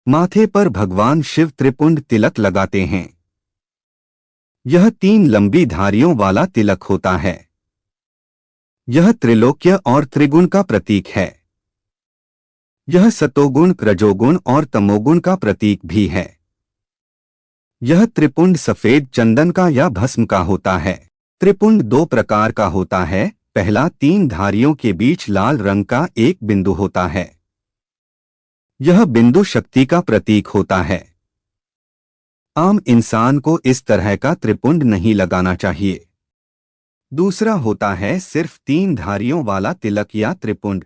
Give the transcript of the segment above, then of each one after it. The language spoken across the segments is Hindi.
माथे पर भगवान शिव त्रिपुंड तिलक लगाते हैं। यह 3 लंबी धारियों वाला तिलक होता है। यह त्रिलोक्य और त्रिगुण का प्रतीक है। यह सतोगुण, रजोगुण और तमोगुण का प्रतीक भी है। यह त्रिपुंड सफेद चंदन का या भस्म का होता है। त्रिपुंड 2 प्रकार का होता है। पहला 3 धारियों के बीच लाल रंग का एक बिंदु होता है। यह बिंदु शक्ति का प्रतीक होता है। आम इंसान को इस तरह का त्रिपुंड नहीं लगाना चाहिए। दूसरा होता है सिर्फ 3 धारियों वाला तिलक या त्रिपुंड।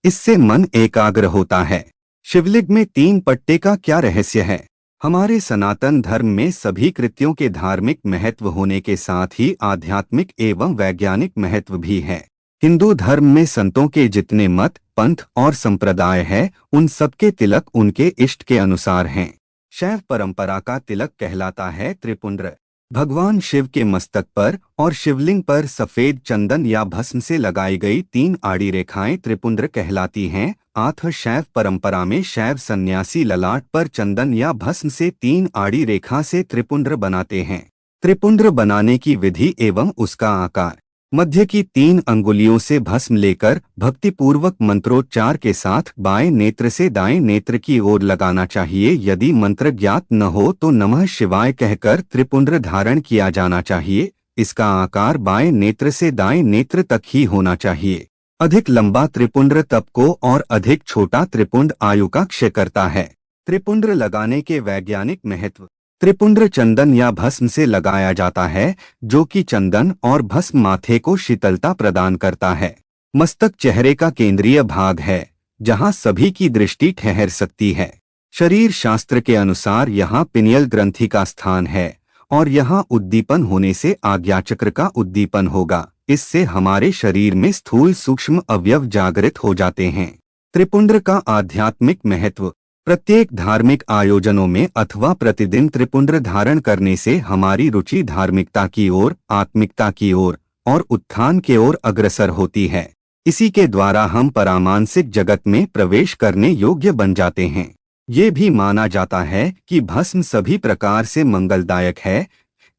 इससे मन एकाग्र होता है। शिवलिंग में 3 पट्टे का क्या रहस्य है? हमारे सनातन धर्म में सभी कृत्यों के धार्मिक महत्व होने के साथ ही आध्यात्मिक एवं वैज्ञानिक महत्व भी है। हिंदू धर्म में संतों के जितने मत, पंथ और संप्रदाय है, उन सबके तिलक उनके इष्ट के अनुसार हैं। शैव परंपरा का तिलक कहलाता है त्रिपुंड। भगवान शिव के मस्तक पर और शिवलिंग पर सफेद चंदन या भस्म से लगाई गई 3 आड़ी रेखाएं त्रिपुंड कहलाती हैं। आठ शैव परंपरा में शैव सन्यासी ललाट पर चंदन या भस्म से 3 आड़ी रेखा से त्रिपुंड बनाते हैं। त्रिपुंड बनाने की विधि एवं उसका आकार: मध्य की 3 अंगुलियों से भस्म लेकर भक्तिपूर्वक मंत्रोच्चार के साथ बाएं नेत्र से दाएं नेत्र की ओर लगाना चाहिए। यदि मंत्र ज्ञात न हो तो नमः शिवाय कहकर त्रिपुंड धारण किया जाना चाहिए। इसका आकार बाएं नेत्र से दाएं नेत्र तक ही होना चाहिए। अधिक लंबा त्रिपुंड तप को और अधिक छोटा त्रिपुंड आयु का क्षय करता है। त्रिपुंड लगाने के वैज्ञानिक महत्व: त्रिपुंड चंदन या भस्म से लगाया जाता है, जो कि चंदन और भस्म माथे को शीतलता प्रदान करता है। मस्तक चेहरे का केंद्रीय भाग है, जहां सभी की दृष्टि ठहर सकती है। शरीर शास्त्र के अनुसार यहाँ पिनियल ग्रंथि का स्थान है और यहाँ उद्दीपन होने से आज्ञाचक्र का उद्दीपन होगा। इससे हमारे शरीर में स्थूल सूक्ष्म अवयव जागृत हो जाते हैं। त्रिपुंड का आध्यात्मिक महत्व: प्रत्येक धार्मिक आयोजनों में अथवा प्रतिदिन त्रिपुंड धारण करने से हमारी रुचि धार्मिकता की ओर, आत्मिकता की ओर और उत्थान की ओर अग्रसर होती है। इसी के द्वारा हम परामानसिक जगत में प्रवेश करने योग्य बन जाते हैं। ये भी माना जाता है कि भस्म सभी प्रकार से मंगलदायक है।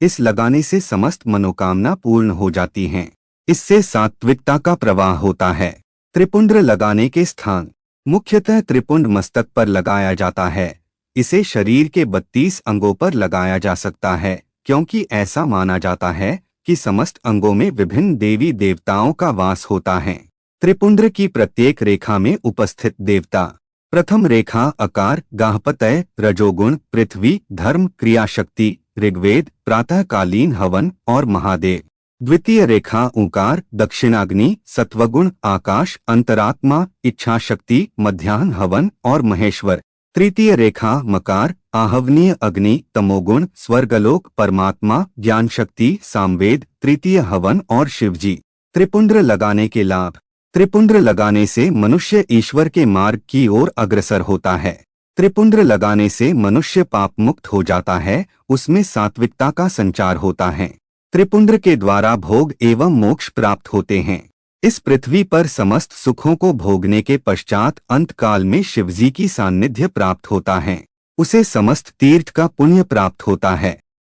इस लगाने से समस्त मनोकामना पूर्ण हो जाती हैं। इससे सात्विकता का प्रवाह होता है। त्रिपुंड लगाने के स्थान: मुख्यतः त्रिपुंड मस्तक पर लगाया जाता है। इसे शरीर के 32 अंगों पर लगाया जा सकता है, क्योंकि ऐसा माना जाता है कि समस्त अंगों में विभिन्न देवी देवताओं का वास होता है। त्रिपुंड की प्रत्येक रेखा में उपस्थित देवता: प्रथम रेखा आकार, गाहपतय, रजोगुण, पृथ्वी, धर्म, क्रियाशक्ति, ऋग्वेद, प्रातःकालीन हवन और महादेव। द्वितीय रेखा ओंकार, दक्षिणाग्नि, सत्वगुण, आकाश, अंतरात्मा, इच्छाशक्ति, मध्याह्न हवन और महेश्वर। तृतीय रेखा मकार, आहवनीय अग्नि, तमोगुण, स्वर्गलोक, परमात्मा, ज्ञान शक्ति, सामवेद, तृतीय हवन और शिवजी। त्रिपुंड लगाने के लाभ: त्रिपुंड लगाने से मनुष्य ईश्वर के मार्ग की ओर अग्रसर होता है। त्रिपुंड लगाने से मनुष्य पाप मुक्त हो जाता है, उसमें सात्विकता का संचार होता है। त्रिपुंड के द्वारा भोग एवं मोक्ष प्राप्त होते हैं। इस पृथ्वी पर समस्त सुखों को भोगने के पश्चात अंतकाल में शिवजी की सान्निध्य प्राप्त होता है। उसे समस्त तीर्थ का पुण्य प्राप्त होता है।